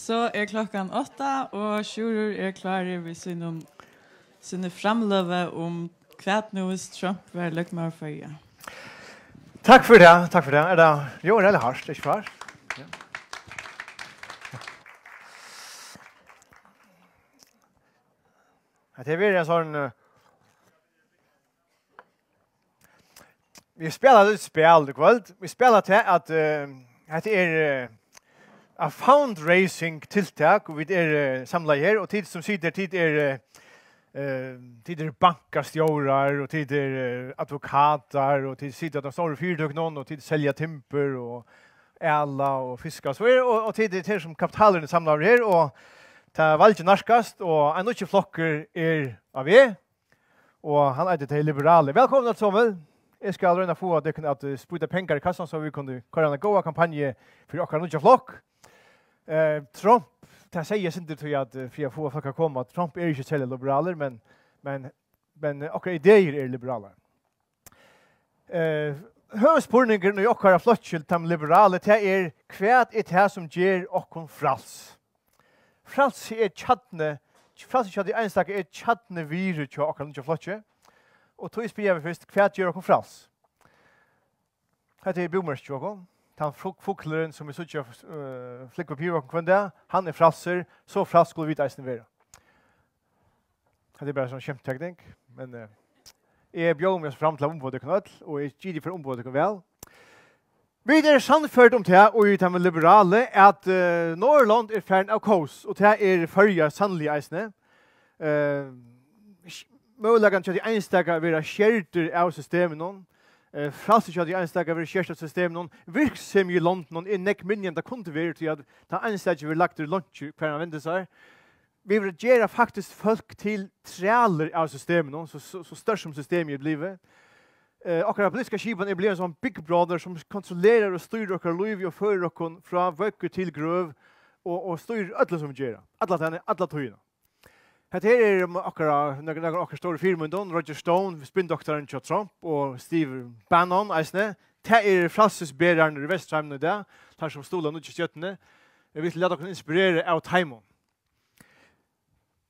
Så klockan 8 och Sjurur klar vid sina framlöve om kvart nu Trump var lyckmar för ja. Tack för det, tack för det. Är det jo, det är harst, det är kvar. Ja. Det är en sån vi spelar ett spel ikväll. Vi spelar till att det är a fundraising tilltag och vi samlar här och tid som sitter tid bankastjorar och tid advokater och tid sitter de stora fyrtåg och tid sälja timper och alla och fiskar så och tid det som kapitalen samlar här och ta valje narskast och en mycket flocker av och han är det liberala. Välkomna Samuel. Jag ska röna få att det kan att spruta pengar i kassan så vi kunde köra en goda kampanj för och nya flock. Trump det säger inte till att för få folk att komma. Trump är inte så liberaler men okej idéer är liberaler. Huvudspårningen nu och har flott till de liberala det kvärt ett här som ger och frals. Frals är chattne. Frals är det enstaka är chattne virus och kan inte flotche. Och tog spela vi först kvärt gör och frals. Det är boomerstjogon. Han fokleren som är så flick på pyro kvända, han är fralser, så frals skulle vi ta isen vara. Det är bara sån kämpteknik, men jag bjöd mig fram till ombådet kanal och jag ger för ombådet kan väl. Vi är sannfört om det och vi tar med liberale att Norrland är färd av kos och det är förja sannliga isne. Möjligen till att enstaka vara skärter av systemen fralst jag det enstaka vi kärsta systemen virksam i London i neck minion där kunde vara till att ta enstaka vi lagt det lunch för en vända så vi vill göra faktiskt folk till träller av systemen så störst som systemet blir och den politiska skipan blir en sån big brother som kontrollerar och styr och liv och för och från veckor till gröv och styr alla som gör alla tyna. Det är några stora firmor då Roger Stone, spindoktoren till Trump och Steve Bannon isne. Det är fralsesbäraren i Västhamn där, tar som stolar nu till sjötne. Jag vill låta kunna inspirera av Timon.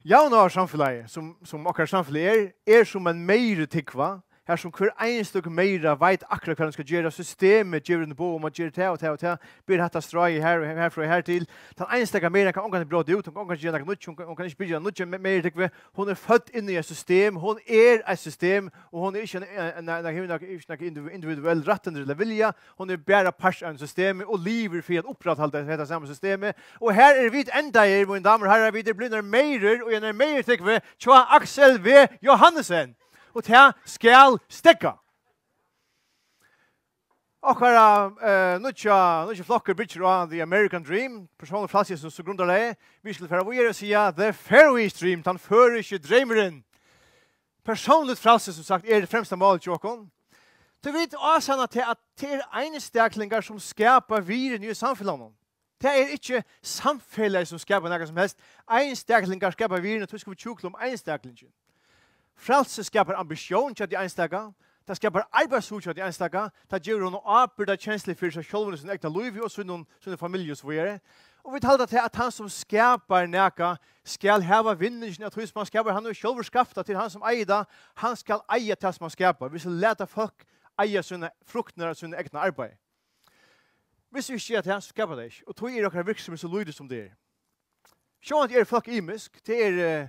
Jag når samhället som akkurat samhället är som en mer tikva. Här som kvar en stycke mera vet akkurat vad de ska göra systemet ger den på om att göra det och blir detta straj här från här till ta en stycke mera kan ångan bra ut och ångan göra något hon kan inte bygga något mer tycker hon är född in i ett system hon är ett system och hon är inte en individuell rätt eller vilja hon är bara part av systemet och lever för att upprätthålla detta samma systemet och här är vi ända mina damer och herrar vi det blir mer och en mer tycker vi Axel V Johannesen och det skall stäcka. Och nu flockar bridge around the American dream. Personal flashes så grundar det. Vi skulle för att säga the Fairway Stream tan förische drömmeren. Personligt flashes som sagt är det främsta målet Jokon. Du vet också att det är einstäcklingar som skapar viren i samhället. Det är inte samhället som skapar något som helst. Einstäcklingar skapar viren och du ska vi tjukla om einstäcklingen. Frälse skapar ambition till de enstaka, det skapar arbetshus till de enstaka, det ger hon avbyrda känsla för sig själv och sin äkta liv och sin familj och så vidare. Och vi talar till att han som skapar näka skall hava vinningen att hus man skapar, han är själv skafta till han som äger han skall äga det som man skapar. Vi ska låta folk äga sina frukter och sina egna arbete. Hvis vi ser att han skapar det, och tog er och virksomhet så lyder som det är. Så att folk imisk, det är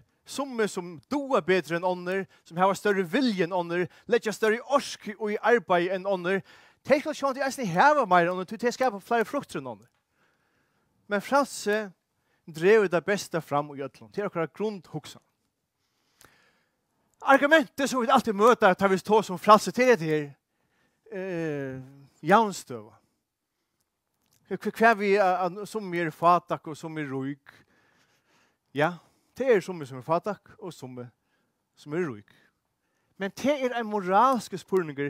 som doa bättre än ånder, som har större vilja än ånder, lägger större orsk och i arbete än ånder. Det ska sjå att jag inte har mer ånder, till det skapar fler frukter än ånder. Men frälse drev det bästa fram och gödlån. Det är akkurat grundhuxan. Argumentet som vi alltid möter tar vi stå som frälse till det här jaunstöva. Kvar vi som är fatak och som är rojk. Ja. Det är som är fatak och som är rik. Men det är en moralsk spurning. Det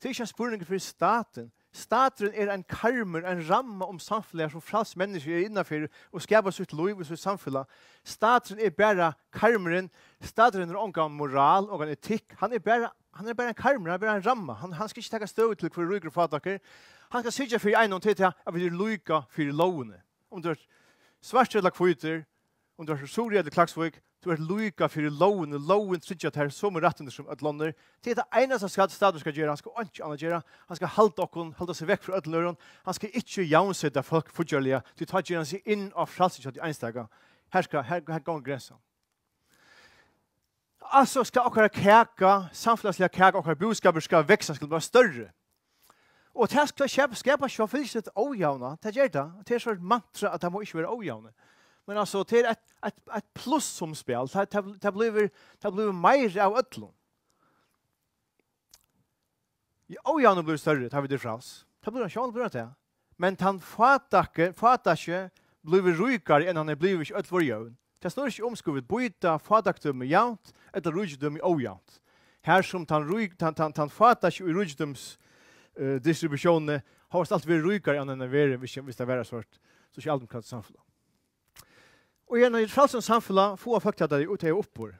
är inte en spurning för staten. Staten är en karmer, en ramma om samhället som frälst människor är innanför och skapar sitt liv och sitt samhälle. Staten är bara karmeren. Staten är en moral och en etik. Han är bara en karmer, han är bara en ramma. Han ska inte ta stöd till för rik och fatakar. Han ska sitta för en och till att vi är lika för lovene. Om du svart eller kvitter, om du er Soria eller Klaksvik, du er lykka for loven, og loven trykker at her som rettende som et lander. Det er det eneste staten skal gjøre, han skal ikke annet gjøre, han skal halde seg vekk fra ødeløren, han skal ikke jaunsette folk fortjørlige, til ta gjerne seg inn av fralsen til einstega. Her går grensen. Altså skal okkara kaka, samfunnslige kaka, okkara budskaper skal veksa, skal være større. Og det skal skapa sjåfylset ojavna, det gjør det. Det er så et mantra at det må ikke være ojavne. Men altså, det er et pluss som spil. Det blir mer av ødlån. Ojavne blir større, tar vi det fra oss. Det blir sjål blir det. Men han fatakke blir rykere enn han er blivet ikke ødlår jøvn. Det står ikke omskrivet byta fadakdom i jaunt eller rydgjødom i ojaunt. Her som han fatakke i rydgjødoms distribusjonen har alltid vært rykere enn han er vært hvis det er svart sosialdemokratisk samfunn. Og igjen, i fralsens samfunn få folk til at det er oppbord.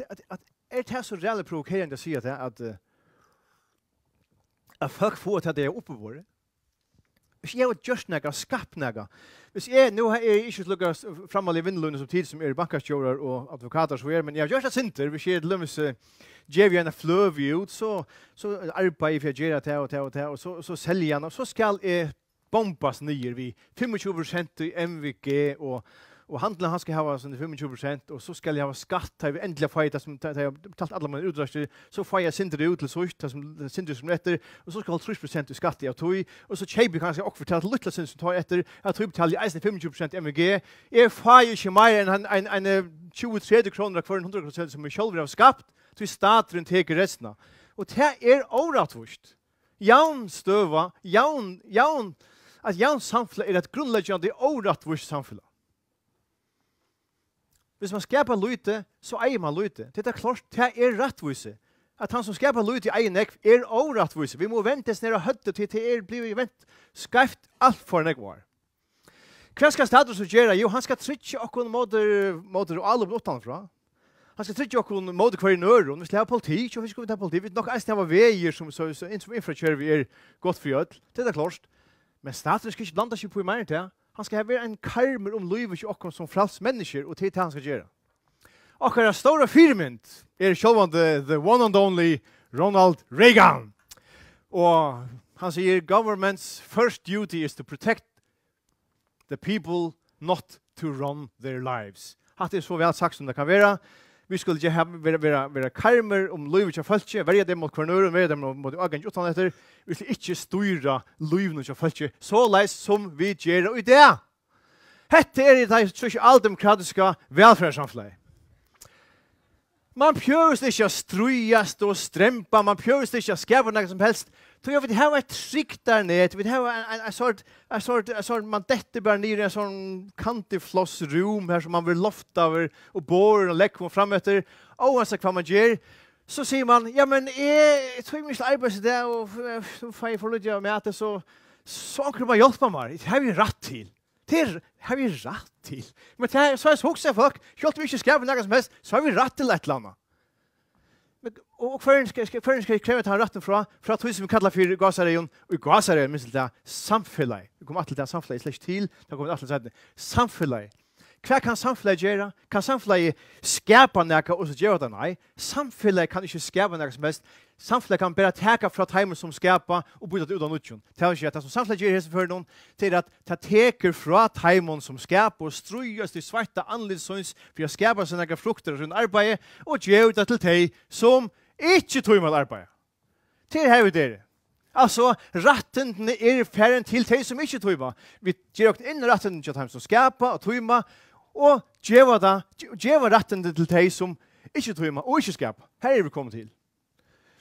Er det så reelle provokerende å si at folk får til at det er oppbord? Hvis jeg har gjort noe, skapt noe, hvis nå har jeg ikke lukket fremme i vindelønene som tid som bankastjører og advokater som men jeg har gjort det sinter, hvis jeg lømmes gjør vi en fløv ut, så arbeider jeg for å gjøre det og så selger jeg, og så skal jeg bombas nye vi 25% i MVG og handelen han skal ha sånn 25%, og så skal jeg ha skatt, jeg vil endelig få det som jeg har betalt alle mine utrastere, så får jeg sinter ut til søkt, det som sinter som etter, og så skal jeg ha 30% i skatt av tog, og så kjøper jeg kanskje også fortalt litt sinter som tar etter, jeg tror jeg betaler i eisen 25% MVG, jeg får ikke mer enn 20-30 kroner hver 100% som jeg selv har skapt, til staten teker resten. Og det er overratvurst. Jaun støva, at jaun samfunn er et grunnleggende overratvurst samfunn. Hvis man skapar lute, så eier man lute. Det er klart, det er rettvise. At han som skapar lute i egen nekv er overrettvise. Vi må ventes ned og høtte til det blir vent skreft alt for nekvar. Hva skal status gjøre? Jo, han skal trykke okken måter alle utenfra. Han skal trykke okken måter hver i nøren. Vi skal ha politi, så vi skal ha politi. Vi nok eisen ha veier som infrakjører vi er godt for gjød. Det er klart. Men status skal ikke blanda seg på i mer til. Han skal ha en karmer om livet til oss som frals mennesker, og til det han skal gjøre. Akkurat stora firmynd er sjølvande the one and only Ronald Reagan. Og han sier, government's first duty is to protect the people, not to run their lives. Hatt er så vel sagt som det kan være. Vi skulle ikke være karmer om livet til folket, være dem mot kvarnøren, være dem mot agent utan etter. Vi skulle ikke styre livet til folket, så leis som vi gjør i det. Hette er det sosialdemokratiske velferdssamfunnet. Man prøver ikke å strøyast og strempa, man prøver ikke å skapa noe som helst. Så vi har et trygg der nede, vi har en sort man dette bare nere i en sånn kantifloss-rum her som man vil lofta over og båren og lekker fram etter. Oavsett hva man gjør, så sier man, ja, men jeg tror jeg skal arbeide det, og så får jeg forløyde med at det så kan man hjelpe meg. Det har vi rett til. Det har vi rett til. Men så er det også folk, selv om vi ikke skrevet noe som helst, så har vi rett til et eller annet. Og hver skal kreve at han retten fra tog som vi kallar for Gazareien, og i Gazareien minst til det samfunnet. Vi kommer til det samfunnet slett til, det kommer til det samfunnet. Hva kan samfunnet gjøre? Kan samfunnet skapa noe og så gjøre det? Nei. Samfunnet kan ikke skapa noe som helst. Samfunnet kan bare teka fra timen som skapa og byta det ut av nødjon. Det er ikke at det som samfunnet gjør for noen, til at det teker fra timen som skapa og strøyes til svarte anledssøns for å skapa seg noen frukter rundt arbeidet og gjøre det til de som ikke tog med arbeidet. Til her vi dere. Altså, rettene er færre til de som ikke tog med. Vi gjør inn rettene til de som skapa og tog med, og gjør rettene til de som ikke tog med og ikke skapa. Her er vi kommet til.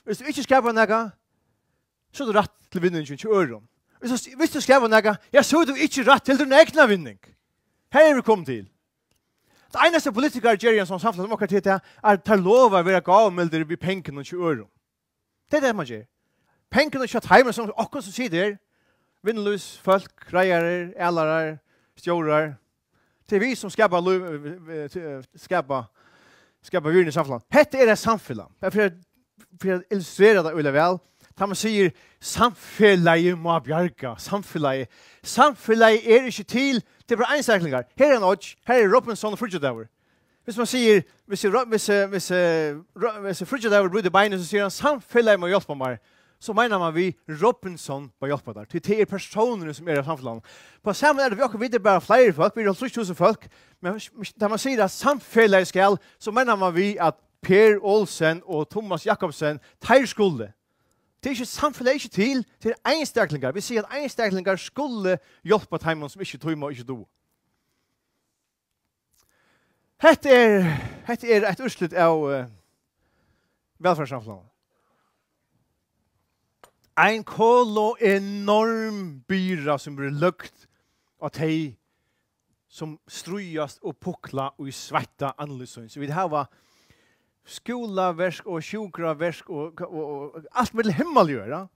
Hvis du ikke skapar noe, så er du rett til vinningen til øren. Hvis du skapar noe, ja, så er du ikke rett til din egen vinning. Her er vi kommet til. Det eneste politikere gjør i en sånn samfunn som akkurat til er å lov å være gavmelder ved pengene til øren. Det er det man gjør. Pengene til heimen som akkurat som sier der, vinnløs, folk, reiere, ælere, stjårer. Det er vi som skapar virden i samfunnet. Hette er det samfunnet. For å illustrere det veldig vel, da man sier samfunnet må bjerke, samfunnet er ikke til Det är bara enstäklingar. Här är en odds, här är Robinson och Frigidaur. Hvis man säger, hvis Frigidaur bryter benen så säger han samfället med hjälpa mig. Så menar man vi Robinson på hjälpa där. Det är personer som är i samfället. På samma är det vi också vidare bara fler folk, vi har 3000 folk. Men när man säger att samfället skall så menar man vi att Per Olsen och Thomas Jakobsen tar skulde. Det är inte samfället inte till enstäklingar. Vi säger att enstäklingar skulle hjälpa dem som inte tog och inte do. Hette er ett urslut av välfärdssamfunnet. Ein kolo enorm byra som blir lukt av teg som strujast och pukla och i svarta analysen. Så vi har skolaversk och sjukraversk och allt med himmel göra.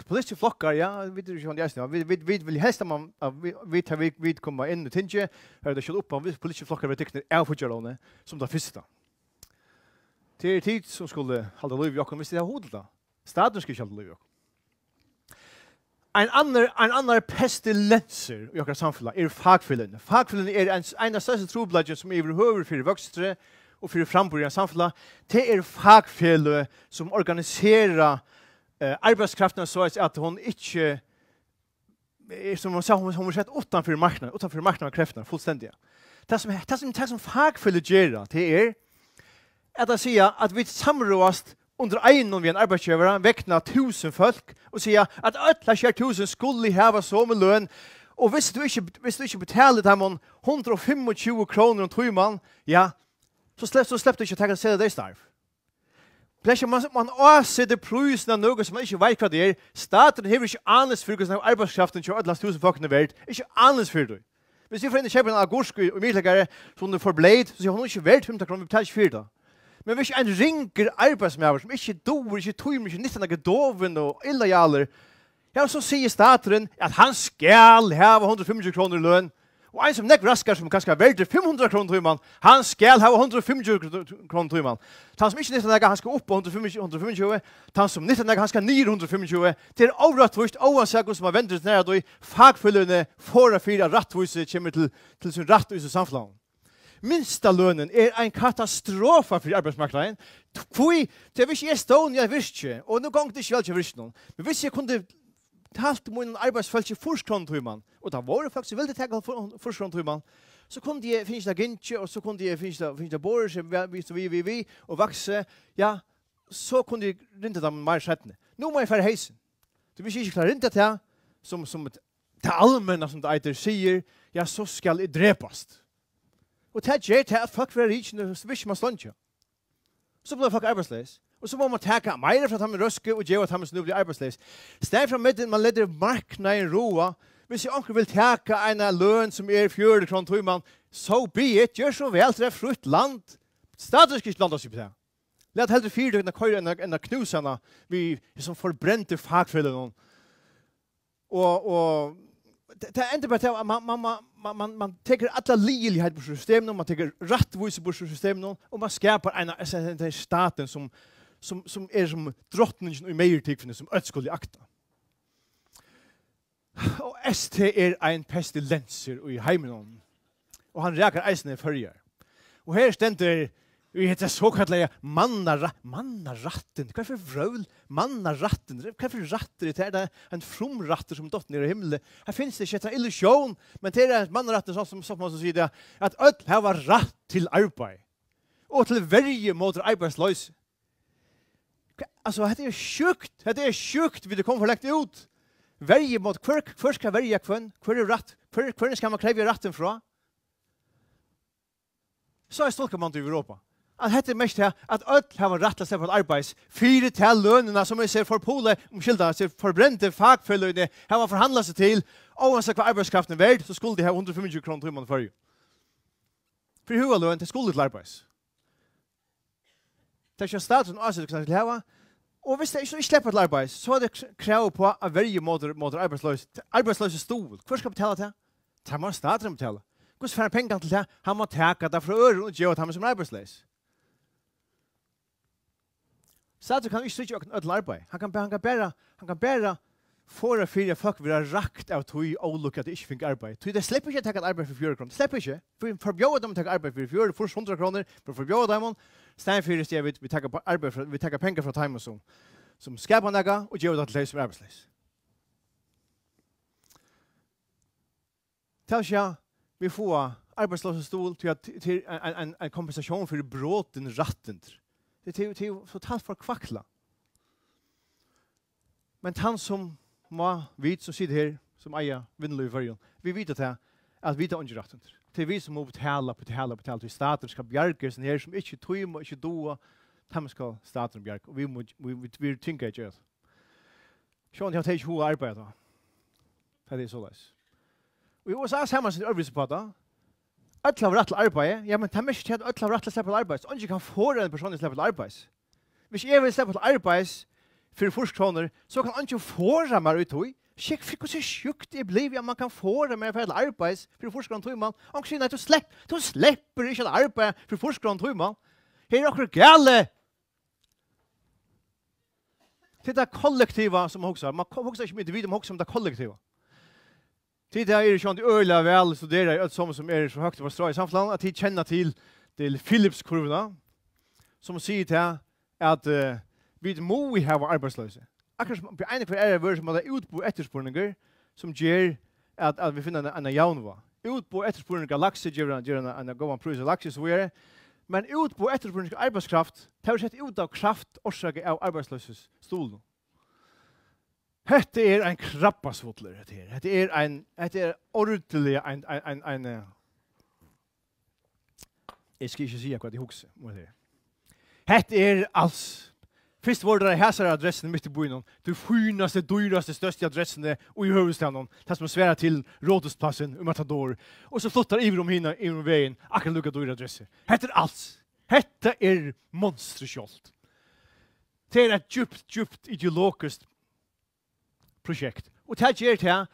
Politiska flockar, ja, vi vill helst man vi kommer in och tänka hur det skulle upp av politiska flockar vi tycker är för som det första. Det är tid som skulle hålla liv jag kommer sitta hodet då. Staden ska hålla liv. En annan pestilenser i vårt samhälle är fagfällen. Fagfällen är en av största trobladjen som överhuvud för vuxna och för framborgare samhälle. Det är fagfälle som organiserar arbetskraften så att hon inte som hon sa hon sett utanför marknaden av krafterna fullständigt. Det som fagfället gör det är att säga att vi samråast under en arbetsgivare väckna 1000 folk och säga att alla 1000 skulle ha så med lön och hvis du inte betalar dem 125 kronor om timmen, ja, så släppte du inte ta sig det starv. Plötsligt man avsätter prisen av något som man inte vet vad det är. Staten har inte annars för hur arbetskraften till alla 1000 folk i världen. Inte annars för det. Hvis vi får in köpa en agurk och midlagare som du får blade, så säger hon inte värt 15 kronor, vi betalar inte för det. Men hvis en ringer arbeidsmæver som ikke dover, ikke tøymer, ikke nytter noe doven og illajaler, ja, så sier staten at han skal ha 125 kroner i løn. Og en som nekk raskar som kanskje er verdt 500 kroner i måneden, han skal ha 125 kroner i måneden. Han som ikke nytter noe, han skal opp på 125. Han som nytter noe, han skal 925. Det er overrattvist, oansett som har ventet nær at fagfølgene for å fire rattvise kommer til sin rattvise samfunn. Minsta lönen är en katastrof för arbetsmarknaden. Det är inte Estonia visste och nu gång det inte väl visste någon. Men visst jag kunde halt min arbetsfält i förskrontumman och det var faktiskt väldigt tackla förskrontumman. Så kunde jag finns det gintje och så kunde jag finns det borger så vi och växa. Ja, så kunde jag inte de mer sättne. Nu må jag för hejsen. Det vill inte klara inte det som det allmänna som det säger, ja så skall det dräpas. Och det gör det att folk för riken så visst man sluncha. Så blir folk arbetslös. Och så må man tacka mer för att han är röske och ge att han nu blir arbetslös. Stäv från mitten man leder marknaden roa. Hvis jag onkel vill tacka en lön som är 4 kronor timmen, så be it, gör så väl till ett frukt land. Status ska landa sig på det. Låt hellre 4 köra en knusarna vi som förbränte fagfällen och det är inte bara att man tar alla lilighet på systemet, man tar rättvisa på systemet och man skapar en staten som är som drottningen i mejertikven som ödskull akta. Och ST är en pestilenser i heimen och han räkar eisen i förjar. Och här ständer vi heter så kallade mannaratten. Vad för vröl? Mannaratten. Vad för ratter det är en from ratter som dott ner i himlen. Här finns det inte en illusion, men det är mannaratten som man så säger att öll har rätt till arbete och till varje mot arbetslös. Alltså det är sjukt. Det är sjukt vi det kommer förlagt ut. Varje mot kvar ska varje kvann, kvar är rätt. Kvar ska man kräva rätten från. Så är stolkar man till Europa. Att det är mest här att öll har rätt att på arbets. 4 till lönerna som jag ser för pole skilda ser förbrände fagfällene har förhandlat sig till oavsett vad arbetskraften är värd så skulle de ha 125 kronor timmen för ju. För hur lön till skulle till arbets. Det är staten alltså kan det ha och visst det är så släpper till arbets så är det krav på att varje mot arbetslös stol. Hur ska betala det? Tar man staten betala. Hur ska få pengar till det? Han måste ta det från öron och ge åt han som arbetslös. Staten kan inte stryka öll arbete. Han kan bära for å fyre folk vil ha rakt av tog og lukke at de ikke fikk arbeid. Tog det slipper ikke å ta arbeid for 4 kroner. Slipper ikke. For forbjøde dem å ta arbeid for 4, først 100 kroner, for forbjøde dem, stedet for det vi tar arbeid for, vi tar penger fra timen som skaper noe, og gjør det til de som er arbeidsløs. Til seg, vi får arbeidsløse stol til en kompensasjon for bråten retten. Det er så talt for kvakla. Men han som vi som sitter her, som eier vinnelig i førjen, vi vet at vi tar ikke retten. Det er vi som må betale til staten skal bjerke sånn her, som ikke tøymer, ikke doa, de skal staten bjerke, og vi tenker ikke det. Sånn, jeg har ikke hva arbeid da. Det er så løs. Og i USA ser man sin øvelse på det. Alle har rett til arbeid, ja, men det er ikke at alle har rett til å slippe til arbeid, så ikke kan få en person til å slippe til arbeid. Hvis jeg vil slippe til arbeid for 1 kroner, så kan han ikke få det mer ut i. Sjekk for hvordan sjukt det blir, ja, man kan få det mer for arbeid for 1 kroner tog man. Han sier, nei, du slipper ikke til arbeid for 1 kroner tog man. Her er dere gale! Det er det kollektiva som hokser. Man hokser ikke med individet, man hokser om det kollektiva. Tid er det sånn de øyla vel studerer alt som så høyt på strå i samfunnet, at de kjenner til Philips-kurvene, som sier til at vi må ha arbeidsløse. Akkurat som på ene hver er det som er utbo etterspurninger, som gjør at vi finner en jaunva. Utbo etterspurninger av lakse gjør en god prøys av lakse, så er det. Men utbo etterspurninger av arbeidskraft, det har sett ut av kraft årsaker av arbeidsløses stolen. Hette er en krabbasvotler, hette er ordentlig en jeg skal ikke si hva de hukser mot det. Hette er alls. Først var det hæsar adressen midt i byen, de fynaste, dyraste, største adressene og i høvestaden, det som sværer til rådhusplassen i Matador, og så flottar iver om hina, iver om veien, akkurat lukka dyra adresse. Hette er alls. Hette er monsterskjolt. Det er et djupt ideologiskt projekt. Og det gjør til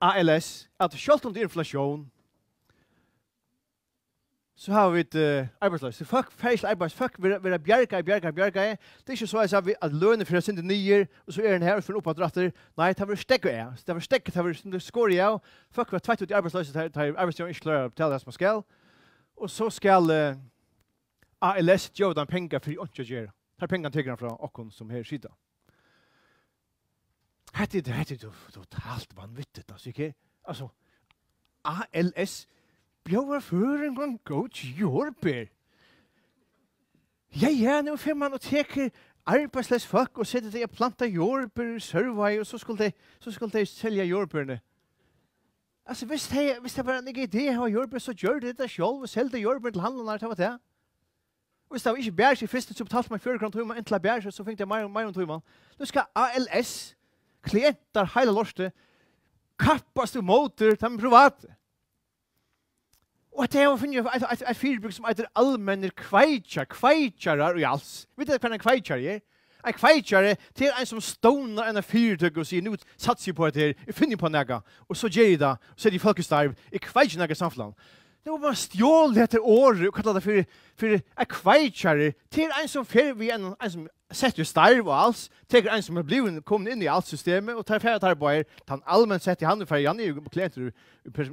ALS, at selv om det er inflasjon, så har vi et arbeidsløs. Folk feil arbeid, folk vil bjerke. Det er ikke så at lønene for å sinde nye, og så er den her og finner opp at ratter. Nei, det var stekke av. Det var stekke, det var skåret av. Folk var tveit ut i arbeidsløse, til arbeidsgiveren ikke klarer å betale det som man skal. Og så skal ALS gjøre den penger for å ikke gjøre. Det er pengene tegner fra okken som her sitter. Hette er totalt vanvittigt, altså, ikke? Altså, ALS bjør for en gang gå til jordbær. Ja, nå får man og teker arbeidsløs folk og setter det og planter jordbær, servei, og så skulle de selge jordbærene. Altså, hvis det var en idé å ha jordbær, så gjør det det selv, og selger jordbær til handlene, det var det. Hvis det var ikke bær seg først, så betalte man 4 kroner tøyman, inntil bær seg, så fikk det mer om tøyman. Nå skal ALS, klienter, hele lortet, kappast og måter, ta med private. Og det er å finne et fyrbruk som heter allmenne kveitjarer og alls. Vet du hva en kveitjar er? En kveitjar er til en som ståner en fyrtøk og sier, nå satser jeg på det her, jeg finner på noe, og så gjør jeg det, og så er det folkestarv, jeg kveitjar noe samfunn. Nå må man stjåle etter året og kalle det for en kveitjar til en som fyrer vi en som setter starv og alls, teker en som er kommet inn i alt systemet, og tar ferdig arbeid, han allmenn sett i handen, for han er jo klienter,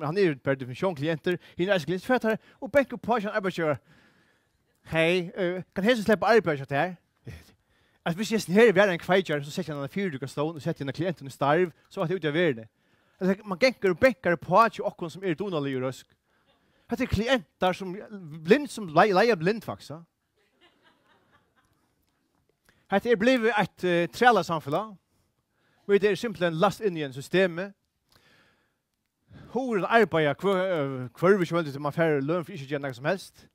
han er jo per definisjon klienter, han er klienter, ferdig, og benker på seg en arbeidsgjører. Hei, kan jeg slippe arbeid til her? Altså, hvis jeg her er en kveitjar, så setter han en fyrtøk og stående, og setter en klienten i starv, så er det ut av verden. Man genker og benker på seg okken som er donalig og røsk. Det er klienter som leier blind, faktisk. Det er blevet et trela samfunn, hvor det er simpelthen last inn i en systemet. Horen arbeider kvarver ikke veldig til man færre løn for ikke gjøre noe som helst.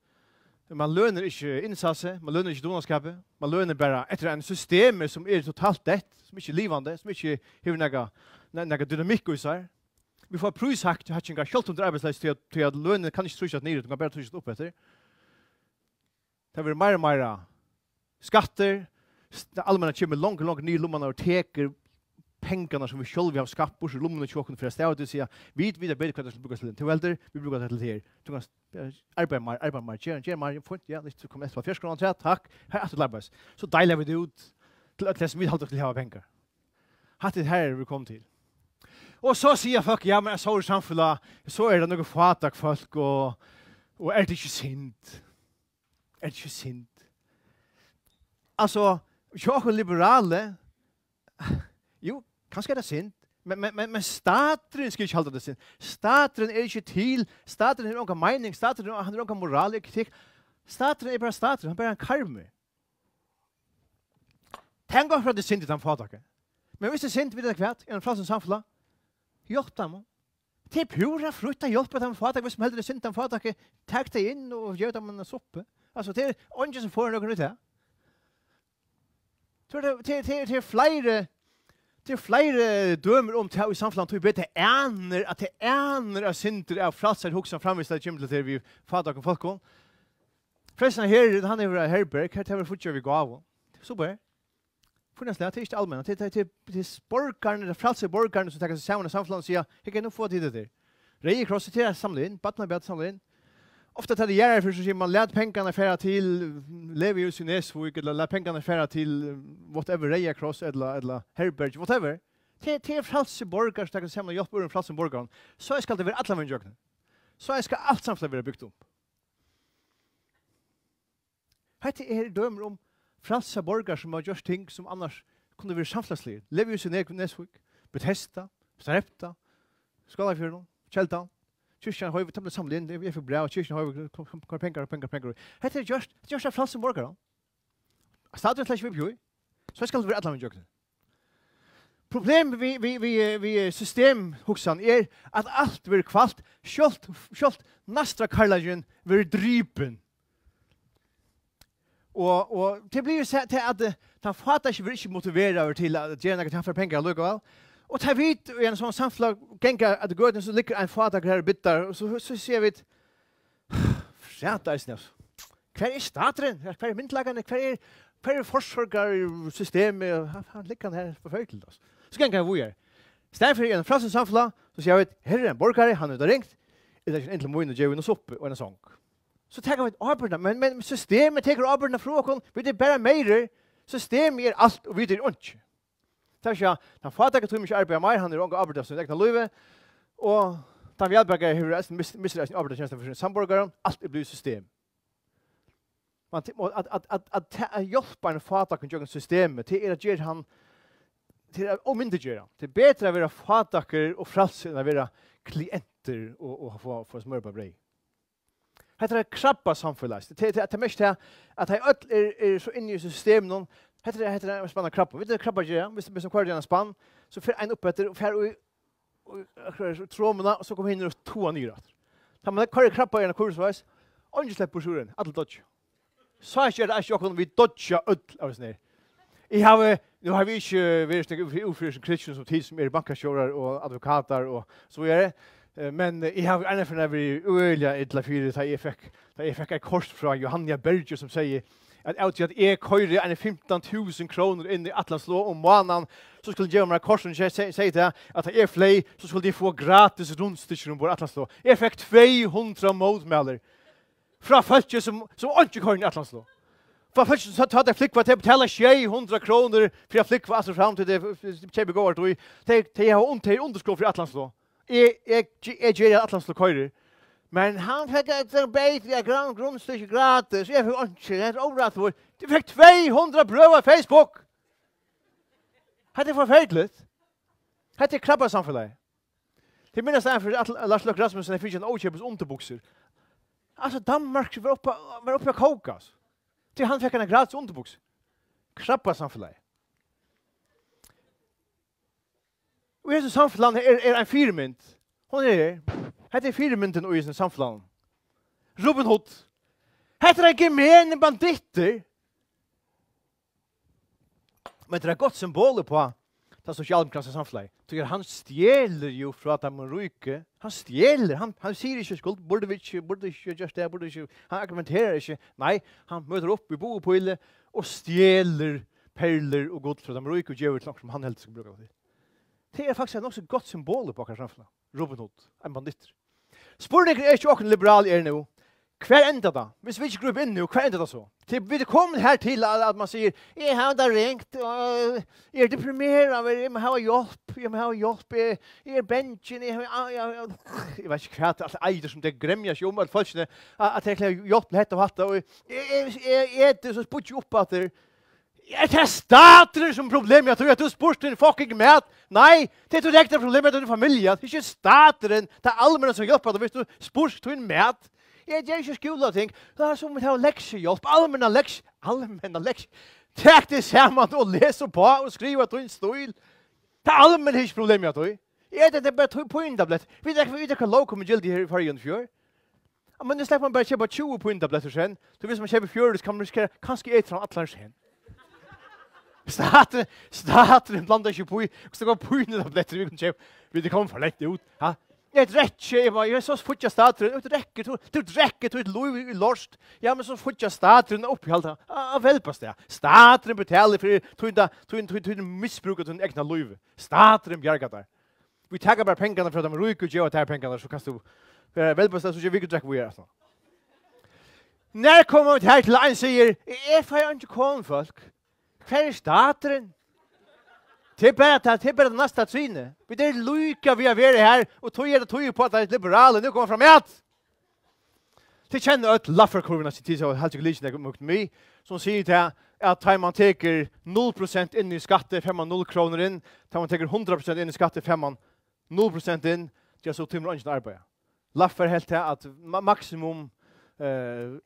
Man løner ikke innsatse, man løner ikke donaskapet, man løner bare etter en system som er totalt dett, som ikke er livende, som ikke har noe dynamikk i seg. Vi får prøyshakt til hatchinga, selv om det er arbeidsløs til at lønnen kan ikke trusje ned, du kan bare trusje opp etter. Det blir mer og mer skatter, det allmänna kommer långt ner i lommene og teker pengarna som vi själva har skapat bort i lommene tjocken for å stå og si vi er bedre hva det skal brukes til velder, vi bruker det til her. Du kan arbeide mer, gjøre mer, ja, det kommer etter 4 kroner, takk, her er det arbeids. Så deiler vi det ut til at vi halter til å ha penger. Hatt det här vi kom till. Och så säger folk, ja men så är samfunnet, så är det några fatak folk och är det inte synd? Är det inte synd? Alltså, jag är liberale, jo, kanske är det synd, men staten ska inte hålla det synd. Staten är inte till, staten har någon mening, staten har någon moral och kritik. Staten är bara staten, han är bara en karme. Tänk om det är synd i den fataket. Men hvis det er synd, vet du kvart, i en fralsen samfunnet, hjelp dem. Det er pura frukt å hjelpe dem fatak, hvis man heldur det synd dem fatak, takk det inn og gjør dem en suppe. Altså, det er ikke som får noen ut her. Det er flere dømer om det i samfunnet, at det er synder av fralser hoksan framvist at kjemtel til vi fatak og folk. Pressen her, han er Herberg, her tar vi fortsatt vi gav. Super. Funnast det är inte allmänt. Det är sporkarna, det frälser borgarna som tar sig samman i samfunnet och säger, jag kan nog få tid det. Reie kross till att samla in, Batnabjad samla in. Ofta tar det gärna för så man lät pengarna färra till Levius i Nesvik eller lät pengarna färra till whatever Reie kross eller Herberg, whatever. Det är frälser borgar som tar sig samman och hjälper en frälser borgarna. Så ska det vara alla människor. Så ska allt samfunnet vara byggt upp. Här är dömer om frälsa borgar som har gjort ting som annars kunde vara samfunnslige. Levius i Nesvik, Bethesda, Strepta, Skalafjörden, Kjeldan. Kyrkjan har vi tatt samlet inn, det er for bra, og kyrkjan har vi pengar. Hette er just frälsa borgar. Staten slik vi bjør. Så skal det være alle med Problemet vi systemhoksan er at alt blir kvalt, skjølt nastra karlagen blir drypen. Og det blir jo til at den fatter ikke motivere over til at gjøre noe for penger likevel. Og til vi i en sånn samfunn gengar at det går så ligger en fatter her bitter, og så ser vi fjert eisen altså. Hver er staten? Hver er myndlagene? Hver er forsørgersystemet? Han ligger her på føytel. Så gengar vi her. Stedet for i en frelsen samfunn, så sier vi, her er en borgare, han er ringt, det er ikke egentlig må inn og gjøre en suppe og en sang. Så tar vi arbeidene, men systemet tar arbeidene fra oss, vi er bare mer, systemet er alt, og vi er ikke. Det er ikke, han fatter ikke ikke arbeider mer, han er unge arbeider som egnet løyve, og da vi arbeider her, mister jeg arbeidstjenester for sin samborgere, alt er blevet system. At hjelpe en fatter kan gjøre systemet, til å gjøre han, til å omyndiggjøre han. Det er bedre å være fatter og frelse enn å være klienter og få smør på brei. Hetta er krabba samfellas. Det er mest at de er så inne i systemet. Hetta er en spann av krabba. Vet du krabba gjør? Hvis det kvar en spann, så fer en opp etter og fer og tråmene, og så kommer hinner og toa nyrat. Da man kvar krabba i en kursveis, og ikke slipper sjuren, alle dodge. Så er det ikke vi dodger ødel av oss ned. Nu har vi ikke vært ufrisk kristjen som tid som er bankasjorer og advokater og så videre. Men jeg har ennå for nevrig øyelig idla fyre da jeg fikk en kors fra Johanna Berger som sier at jeg køyre en 15.000 kroner inn i Atlanslå om måneden, så skulle jeg gjøre meg korsen og si til at jeg fløy, så skulle de få gratis rundstykker om vår Atlanslå. Jeg fikk 200 motmelder fra folk som ikke køyre i Atlanslå. Fra folk som tatt jeg flikkva til å betale 600 kroner for jeg flikkva altså fram til det kjøper går til jeg har underskål for Atlanslå. Jeg gjør Atlanslå køyre. Men han fikk et bedre grunnstykke gratis. Jeg fikk ikke, det er overratt for. Du fikk 200 brød av Facebook. Hette er forferdelig. Hette er krabbasamfunnet. Det minnes jeg for Lars Løkke Rasmussen, jeg fikk en åkjøpes underbukser. Altså, Danmark var oppe av Kaukas. Til han fikk en gratis underbukser. Krabbasamfunnet. Og i dette samfunnet er en firmynd. Hun er her. Hette er firmynden i sin samfunnet. Robin Hood. Hette er gemene banditter. Men det er godt symbol på det sosialdemokratiske samfunnet. Han stjeler jo fra dem og ryke. Han stjeler. Han sier ikke skuld. Burde ikke gjøre det. Burde ikke. Han argumenterer ikke. Nei, han møter opp i boepøylet og stjeler perler og godt fra dem og ryke og gjør noe som han helst skal bruke det. Det er faktisk nok så godt symbol på akkurat samfunnet. Robin Hood, en banditter. Spurningen er ikke åkken liberal er nå. Hver enda da? Hvis vi ikke grupp inn nu, hver enda da så? Vi er kommet her til at man sier, jeg har det ringt, jeg er deprimeret, jeg må ha hjelp, jeg er benchen, jeg vet ikke hva, alt eider som det gremmer seg om, at folkene, at jeg klarer hjelp til hette og hatt, og jeg er så spurt ikke opp at det er stater som problem, jeg tror at du spurt din fucking mat. Nei, det er direkte problem med din familie, det er ikke stateren, det er allmenn som hjelper, hvis du spurt din mat. Jeg gjør ikke skole og ting. Det er som vi tar leksehjelp, allmenn leksehjelp. Takk det sammen og lese på og skrive til en stil. Det er allmenn ikke problem med det. Det er bare tog pointablet. Vi vet hva lov kommer gildig her i fargen fjør. Men det slipper man bare kjøpe 20 pointabletter sen. Så hvis man kjøper fjør, så kan man risikere kanskje et fra atler sen. Staten blander ikke på. Hvis det går pointabletter, vi kan kjøpe. Det kommer for lett ut. Jeg drekker, jeg så fortsatt stateren, du drekker til et lov i lorst. Ja, men så fortsatt stateren opp i alt det. Velpast det. Stateren betaler for en misbruk av din egna lov. Stateren bjerger der. Vi tager bare pengene fra dem, ryker og gjør at pengene, så kan du velpast det, så ikke vi kan drekke hvor jeg er. Når kommer vi her til en sier, jeg får ikke komme folk. Hva er stateren? Det er bare det neste trynet. Vi er lykke vi har vært her, og tog på at det er liberale, nå kommer fram med. Det kjenner et lafferkurvene til tid, så helt ikke lykkende mot meg, som sier til at man teker 0% inn i skatte, 5,0 kroner inn, tar man teker 100% inn i skatte, 5,0% inn, det er så timer og ikke arbeid. Laffer helt til at maksimum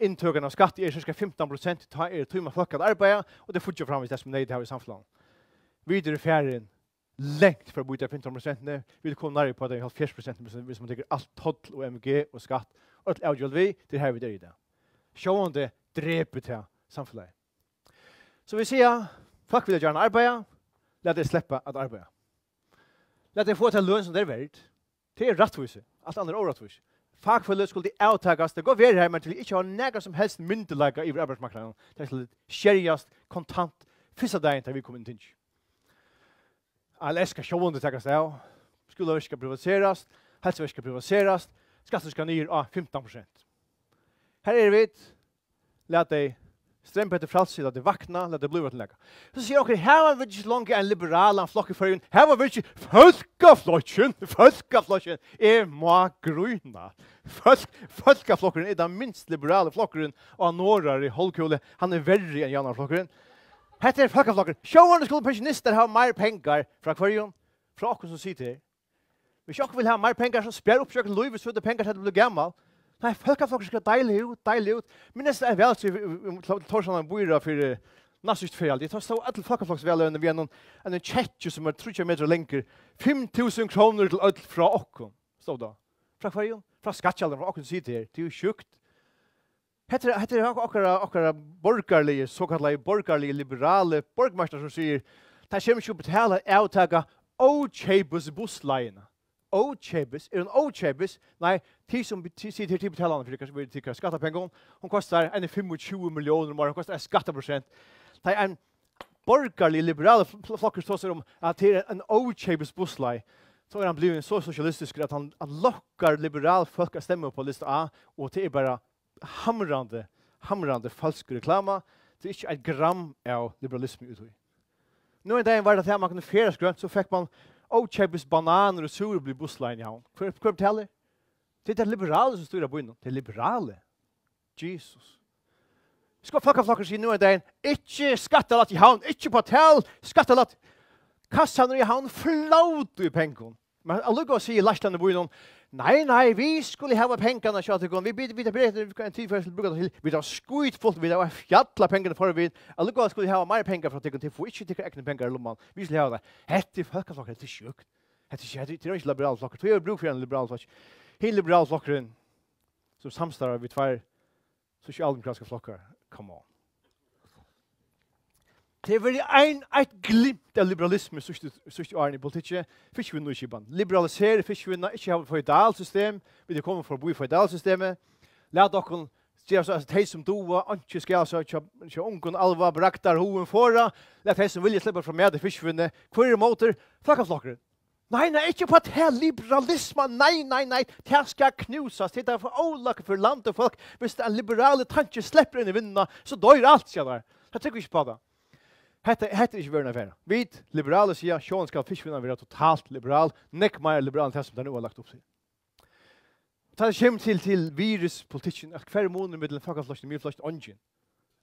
inntøkene av skatt er cirka 15%, tar timer folk at arbeid, og det fortsatt fram hvis det som det her i samfunnet. Videre ferien lengt for å bytte 15%. Vi kommer nærmere på at det er 40% hvis man tenker alt toll og MG og skatt. Og alt avgjøl vi, det er her vi der i det. Sjående dreper til samfunnet. Så vi sier, folk vil gjerne arbeide, la det slippe at arbeide. La det få til lønn som det er verdt. Det er rettvise, alt andre er rettvise. Fagfølge skulle de avtages, det går ved her, men til ikke ha nægget som helst myndelegger i arbeidsmarkedet. Det er skjerjast, kontant, første dagen til vi kommer inn til. Alle skal sjående takkes det av. Skoler skal privatiseres, helseverk skal privatiseres, skatter skal ned av 15%. Her er vi, la det strømpe etter fralse, la det vakna, la det bli til legge. Så sier dere, her var vi ikke langt en liberal flokk i førgen, her var vi ikke folkeflokken, er må grunna. Folkeflokken er den minst liberale flokken av Norrar i Holkule, han er verre enn Janarflokken. Hette er folkeflokken. Sjående skulle pensjonister ha mer penger fra hverjon, fra oss som sitter her. Hvis dere vil ha mer penger, så spør opp sjøkken lov, hvis du har penger til å bli gammel. Nei, folkeflokken skal deilig ut. Men det er vel til Torsland bor for nasist feil. Jeg tar stå alle folkeflokksvelønne ved en tjetje som er 30 meter lenger. 5.000 kroner til alt fra oss. Stå da. Fra hverjon, fra skattkjalderen, fra oss som sitter her. Det er jo sjukt. Hette er akkurat borgerlige, såkallige borgerlige, liberale borgmester som sier det kommer ikke å betale avtaket åkjøpes bussleiene. Åkjøpes? Er hun åkjøpes? Nei, de som sier til betalerne for det kan skattepenger, hun koster 25 millioner om året, hun koster 1%. Det er en borgerlig, liberale flokker som sier om at det er en åkjøpes bussleie. Så er han blevet så sosialistisk at han lokker liberale folk å stemme på lista A, og det er bare hamrande falsk reklama. Det er ikke et gram av liberalisme utover. Nå en dag var det at man kunne feres grønt, så fikk man åkjøpes bananer og sur bli bussleien i havn. Hva betaler? Det er det liberale som styrer på innom. Det er liberale. Jesus. Skal folkeflokker si nå en dag, ikke skattelatt i havn, ikke på hotell, skattelatt. Kassan i havn, flåt i pengen. Men jeg lukker å si i lastene på innom, nei, vi skulle ha pengarna så att vi byter en tid för att bruka till vi har skuit fullt vi har fjalla pengarna för vi alla skulle ha mer pengar för att till få inte tycka egna pengar lumman vi skulle ha det hette folkflocken det är sjukt det är inte liberal flock det är bruk för en liberal flock hela liberal flocken så samstarrar vi två socialdemokratiska flockar come on. Det er et glimt av liberalisme sørste årene i politikken. Fiskvinner og ikke liberalisere fiskvinner, ikke ha et feudalsystem. Vi er kommet for å bo i feudalsystemet. La dere de som doa, ikke skal ikke ungen alva, braktar hoven fora. La de som vilja slippe fra med fiskvinner. Hvor er måter? Folkeflokker. Nei, ikke på det liberalisme. Nei. Det skal knusas. Det er for ålakke for land og folk. Hvis det liberale tanke slipper inn i vindene, så dør alt, sier det. Jeg tenker ikke på det. Hette ikke verden affære. Vi liberale sier, sjåen skal fiskvinna være totalt liberal. Nekk mer liberal enn det som det nå har lagt opp til. Det kommer til viruspolitikken, at hver måned med den fakkelfløsten, mye fløsten, ånden.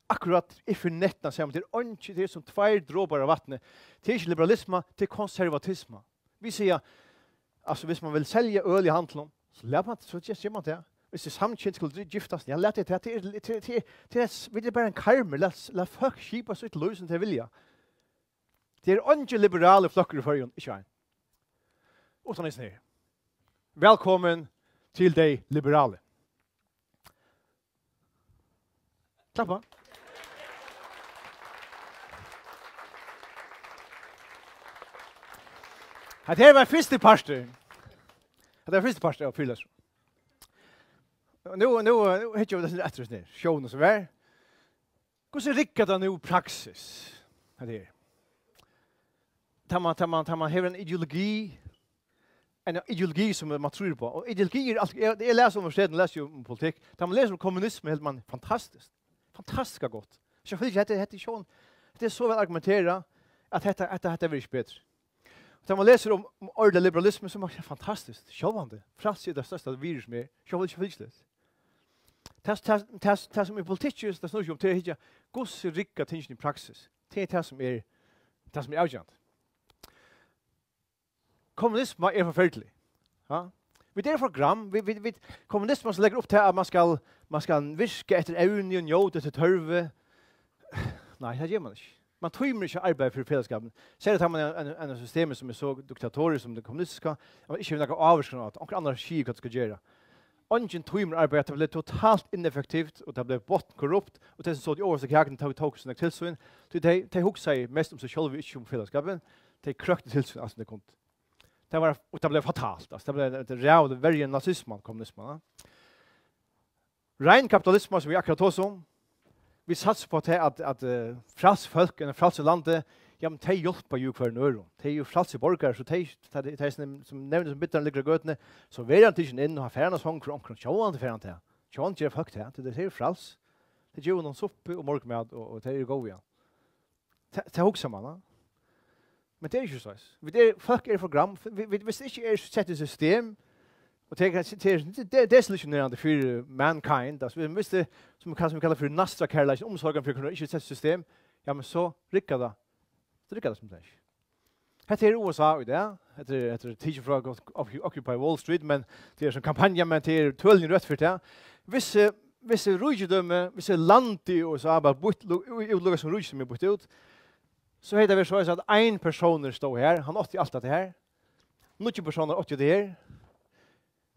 Akkurat ifra nettene sier man til ånden, det er som tvær dråper av vattnet. Det er ikke liberalisme, det er konservatisme. Vi sier, altså hvis man vil selge øl i handelen, så gjør man det. Hvis det er samkjent skulle giftas, ja, lät det är bara en karmer, lät folk skipa sig till lösen till vilja. Det är inte liberala flockar i förrjun, inte en. Utan är snir. Välkommen till dig liberale. Klappa. Det var första pastor. Det var första pastor av Fyllas. Nu hittar vi det efter oss ner. Sjån så vär. Hur ser rikkat det nu praxis? Det är. Tar man har en ideologi som man tror på. Och ideologi är alltid, jag läser om universiteten, läser ju om politik. Tar man läser om kommunism helt man fantastiskt. Fantastiskt gott. Så jag vill inte sjån. Det är så väl argumentera att detta blir bättre. Tar man läser om ordentlig liberalism som är fantastiskt. Självande. Frans är det största virus med. Jag vill inte det. Det som är politik, det snurrar om till att gos rikka tingen i praxis. Det är det som är avgörande. Kommunism är förfärlig. Ja? Vi det är program, kommunismen som lägger upp till att man ska viska efter evne och njóta till törve. Nej, det gör man inte. Man trymer inte arbete för fällskapen. Ser att man en system som är så diktatoriskt som det kommunistiska, och inte några avskrivningar och andra skiv vad ska göra. Ingen trymer arbete blev totalt ineffektivt och det blev bottenkorrupt och det som så de översta kaken tog såna tillsyn. Så de huxar mest om sig själva inte om fällskapen. De krökte tillsyn alltså det kom. Det var och det blev fatalt. Alltså det blev ett real very nazism kommunismen. Rein kapitalism som vi akkurat tog om. Vi satsar på att frals folk i frals landet, ja men de hjälper ju för nöro. De är ju fralse borgare så de som nämnde som bitter ligger götne så vill han inte in och ha färna sång för omkring sjåan till färna till. Sjåan ger folk det är frals. Det gör någon suppe och morgonmat och det är go igen. Det huxar man. Men det är ju så. Vi det folk är program vi visst inte är sätt i system och det är desillusionerande för mankind. Alltså vi måste som vi kallar för nastra kärlek omsorgen för kunna inte sätta system. Ja men så rycker det. Så rycker det som det. Här är USA det. Heter teacher från Occupy Wall Street men det är en kampanj men det är töljen rätt för det. Vissa rujdöme, vissa land i USA bara bort utlugas som ruj som är bort ut. Så heter det så att en person står här, han åt allt det här. 90 personer åt det här.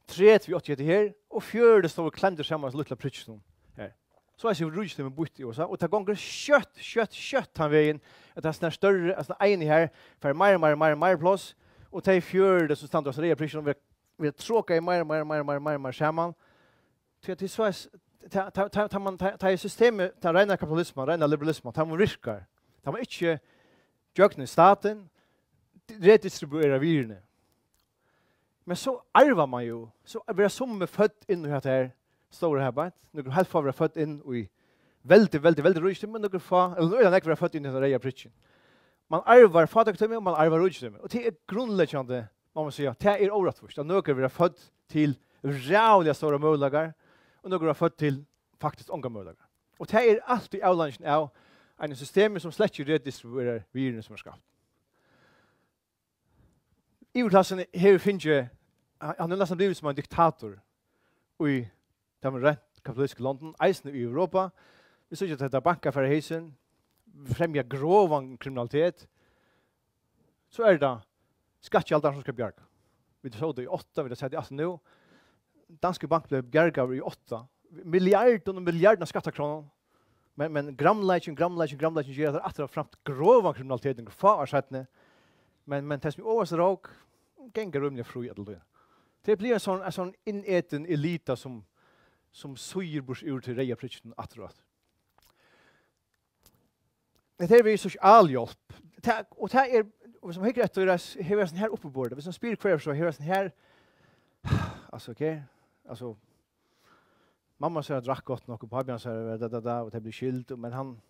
3 vi åt det här och 4 står klämde samman så lilla pritchen här. Så är det ruj som är bort i USA och det gånger kött han vägen att det är större alltså en här för mer plats och det är 4 som stannar så det är pritchen vi tråka i mer samman. Så det så tar man tar systemet tar rena kapitalismen, rena liberalismen, tar man riskar. Tar man inte jökna staten redistribuera virne. Men så arvar man ju. Så är det som är född in i det här stora här bara. Några helt får vara född in i väldigt rikt men några få eller några född in i den här pritchen. Man arvar fattigdom och man arvar rikedom. Och det är grundläggande man måste säga. Det är orättvist. Att några blir född till rävliga stora möjligheter och några född till faktiskt unga möjligheter. Och det är alltid avlansen av en system som slett inte redistribuerar virus som är skapt. Iverklassen har finnet han är nästan blivit som en diktator i de rätt kapitalistiska landen, eisen i Europa. Vi ser att det är bankaffärhejsen, främja grov kriminalitet. Så är det skattealdaren som ska bjärga. Vi såg det i 8, vi har sett det alltså nu. Danske Bank blev bjärgad i 8. Miljarder skattekronor. Men gramleichen ger det att fram grova kriminaliteten kvar sättne. Men det som överst råk gänger rumliga fru att det. Det blir en sån inäten elita som suger bors ur till reja pritchen attrat. Det är vi socialhjälp. Och det är Och som hickar efter det här sån här uppe på bordet. Vi som spyr kvar så här sån här alltså okej. Alltså mamma sa att drack gott nog och pappa sa det och det blir skilt men han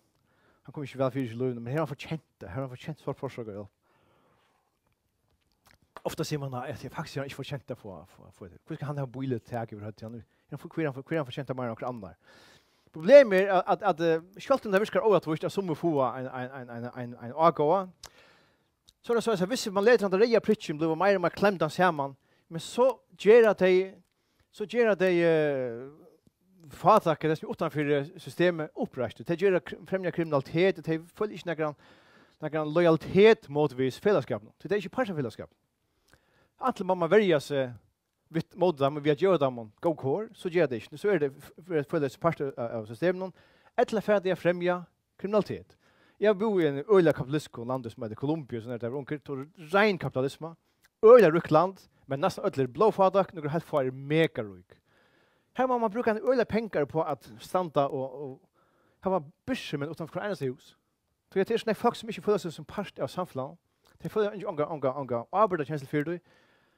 kommer inte väl för sig lugn men här har förtjänt det. Här har förtjänt för försöka. Ofta ser man att jag faktiskt inte förtjänt det för det. Hur ska han ha boilet tag över hött nu? Jag får kvar förtjänt det mer än andra. Problemet är att skölten där viskar orättvist att som få en agåa. Så det så att visst man letar att reja pritchen blev mer och mer klämda samman. Men så ger det fattaker det som utanför systemet uppräst. Det ger främja kriminalitet, det följer inte någon lojalitet mot vis fällskap. Det är inte part av fällskap. Antingen mamma välja sig mot dem vi att göra dem go core så ger det inte. Så är det för det part av systemet. Eller färdiga främja kriminalitet. Jag bor i en öliga kapitalistisk land som heter Colombia, sån där onkel till rein kapitalism. Öliga ryckland, men nästan ödler blåfadak, några helt far mega rik. Här må man bruka en öliga pengar på att stanta och ha bysmen utanför enas hus. Så jag tänker folk som inte följer sig som part av samhället. De följer inte ånga arbetarkänsla för det.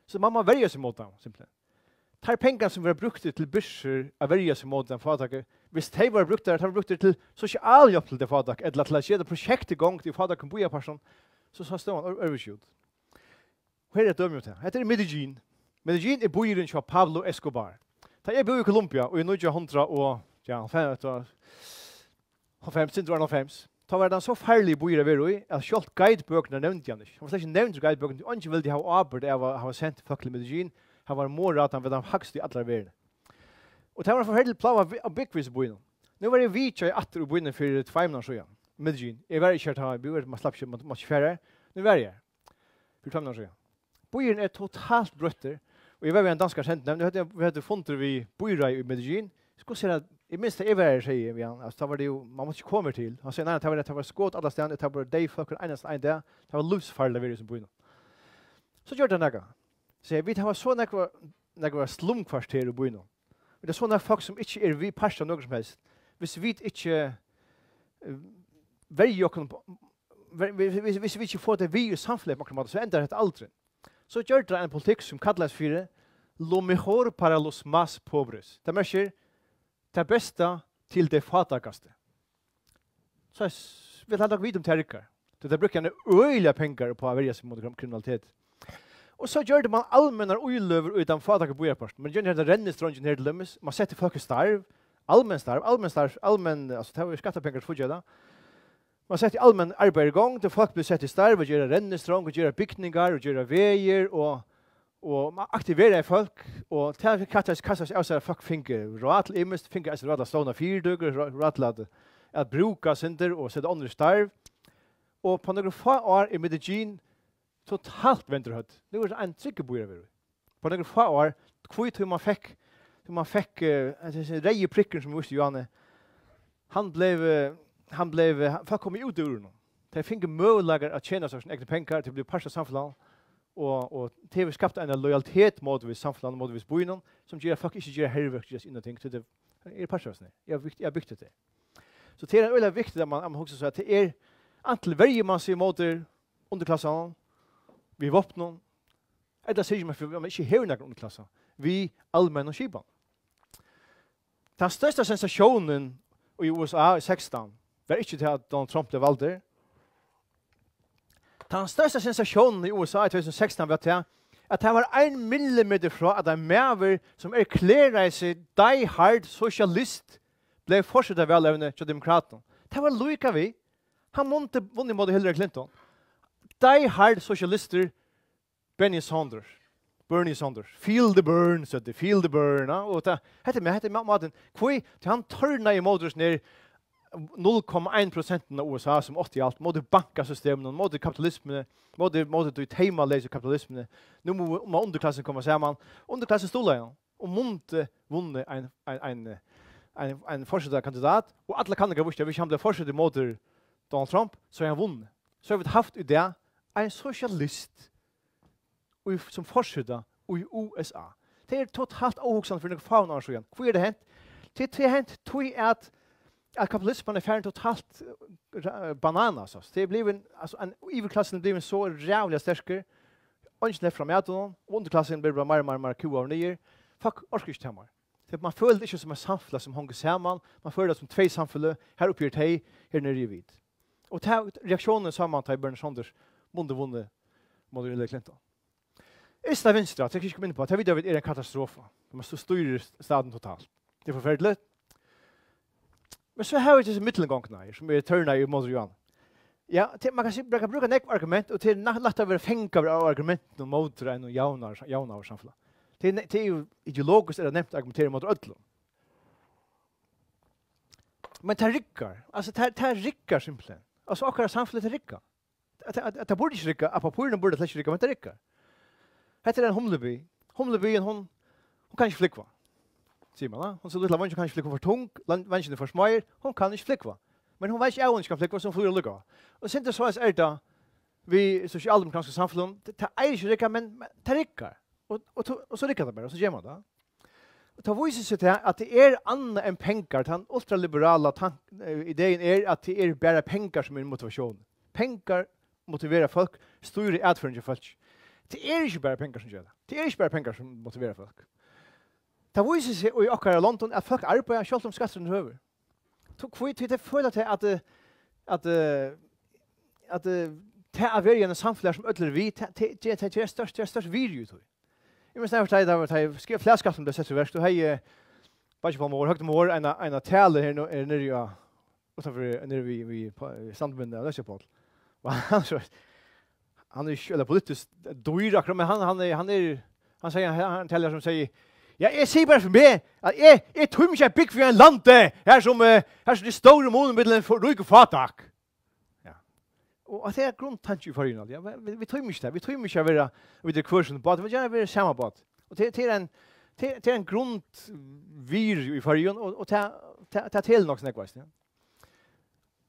Så mamma väljer sig mot dem, simpelthen. Tar pengar som vi har brukt till bysser av välja sig mot den fadaker. Hvis de var brukt där, har vi brukt det till socialhjälp till det fadak, eller till att ge det projekt igång till fadak kan boja person, så står han överskjut. Här är det dömt här. Det är Medellin. Medellin är bojen av Pablo Escobar. Ta jag bor i Colombia och i 1900 och ja, 50. Ta var den så farlig bojer över i att skalt guideböckerna nämnde jag inte. Han var släkt nämnt guideböckerna och inte ville ha arbete av att ha sent folk till Medellin. Han var morratan vid de högsta i alla världen. Och det var förhärligt plava av byggvis bojen. Nu var det vitcha i attor och bojen för 2 månader sedan. Medellin. Jag var i kört här i bor, man slapp inte måste färre. Nu var jag för 2 månader sedan. Bojen är totalt brötter. Och jag var en danska känd nämnd. Vi hade funnit vi bojer i Medellin. Jag skulle säga att i minst det är vad jag säger vi han. Alltså var det ju man måste komma till. Han säger nej, det var skott alla ställen. Det var day fucker enast en där. Det var livsfarligt virus i bojen. Så gör det något. Så vi har så några slumkvarter i bojen. Det är sådana folk som inte är vi passar något som helst. Hvis vi inte väljer hvis vi inte får det vi i samhället så ändrar det aldrig. Så gör det en politik som kallas för lo mejor para los más pobres. Det märker det bästa till det fattigaste. Så vi har dock vid om terrikar. Det brukar en öliga pengar på att välja sig mot kriminalitet. Och så gör det man allmänna oilöver utan fattiga bojarposten. Men gör det rennestrången här till lömmes. Man sätter folk i starv. Allmän, alltså det var skattepengar för det. Man sätter allmän arbete igång. Det folk blir sett i starv och gör rennestrång och gör byggningar och gör vägar och man aktiverar folk. Och det kastas av sig att folk finner råd imest, finner alltså råd att ståna 4 dagar, råd att bruka synder och sätta andra starv. Och på några få år i Medellin totalt venterhött. Det var en tryggeboer över. På några få år, kvitt hur man fick reje pricken som visste Johanne. Han blev folk kom ut ur honom. De fick möjligheter att tjäna sig egna pengar till att bli part av samhället och TV skapade en lojalitet mot vis samhället mot vis bojen som gör folk inte gör herrverk just ingenting till det är part av det. Jag byggt det. Så det är väldigt viktigt att man också så att det är antal varje man ser mot underklassen. Vi vapnen. Det säger man för man inte har någon underklass. Vi allmänna och skipan. Den största sensationen i USA i 16 var inte till att Donald Trump blev vald. Den största sensationen i USA i 2016 var till att det var 1 millimeter från att en mäver som erklärar sig die hard socialist blev fortsatt av välövande till demokraterna. Det var lika vi. Han måste vunnit mot Hillary Clinton. Die hard socialister Bernie Sanders. Feel the burn, så det feel the burn. Och det heter maten. Kvui, han törnar i modus ner 0,1% av USA som 80 allt. Mot bankasystemen, mot kapitalismen, mot det temaläse kapitalismen. Nu må underklassen komma samman. Underklassen stod igen. Och måste vunne en fortsatta kandidat. Och alla kandidater visste att vi kan bli fortsatt mot Donald Trump, så han vunnit. Så har vi haft i det en socialist som fortsätter i USA. Det är totalt ohuxande för några få år sedan. Vad är det hänt? Det är hänt att att kapitalismen är färdig totalt bananas. Alltså. Det är blivit alltså en överklassen blir så jävla starkare. Ungen fram med dem, underklassen blir bara mer kua och ner. Fuck orkar inte hemma. Det man följer inte som en samfälle som hänger samman. Man följer det som två samfälle. Här uppe är här nere i vid. Och ta reaktionen samman till Bernie Sanders vunne mot Hillary Clinton. Ist det vänstra, jag ska komma in på att det är en katastrof. De måste styra staden totalt. Det är förfärligt. Men så har vi dessa mittelgångna som är törna i Modrian. Ja, man kan bruka nek argument och till lätt att vara fänga av argument och motren och jauna samfället. Det är ju ideologiskt är det nämnt argumentera mot ödlom. Men det rickar. Alltså det rickar simpelthen. Alltså akkurat samfället rickar. Att det borde inte ricka. Apapurerna borde det inte ricka, men det rickar. Hette är en humleby. Humlebyen, hon kan inte flikva. Sier man, da? Hon så lilla vansjen kan ikke flikva for tung, vansjen for smøyer, hon kan ikke flikva. Men hon vet ikke hon skal flikva, så hon flyr lukka. Og sint det så er det, vi sosialdemokratiske samfunn, det er ikke rikka, men det rikkar. Og så rikkar det bare, og så gjør man det. Og det viser seg til at det er annet enn pengar, den ultraliberala ideen er at det er bare pengar som er motivasjon. Pengar motiverer folk, styrer adføring til folk. Det er ikke bare pengar som gjør det. Det er ikke bare pengar som motiverer folk. Det viser seg i akkurat London at folk arbeider selv om skatteren høver. Det føler til at det er veldig en samfunn som ødler vi, det er størst virju. Jeg minns nærmest at jeg skrev flerskatten ble sett i verst, og jeg bare på år, høyt om år, en tale her nere utenfor nere vi Sandbundet av Løsjepål. Han er ikke politisk dyr, men han sier en taler som sier, ja, jeg sier bare for meg, at jeg tror ikke jeg bygger for en land her som de store månedmiddelen for ryk og fatak. Ja. Og at det er grunntanke i forrige. Ja, vi tror ikke det. Vi tror ikke å være videre kursen på det. Vi vil gjerne være samme på det. Og det er en grundvir i forrige, og det er til nok snakk, veist.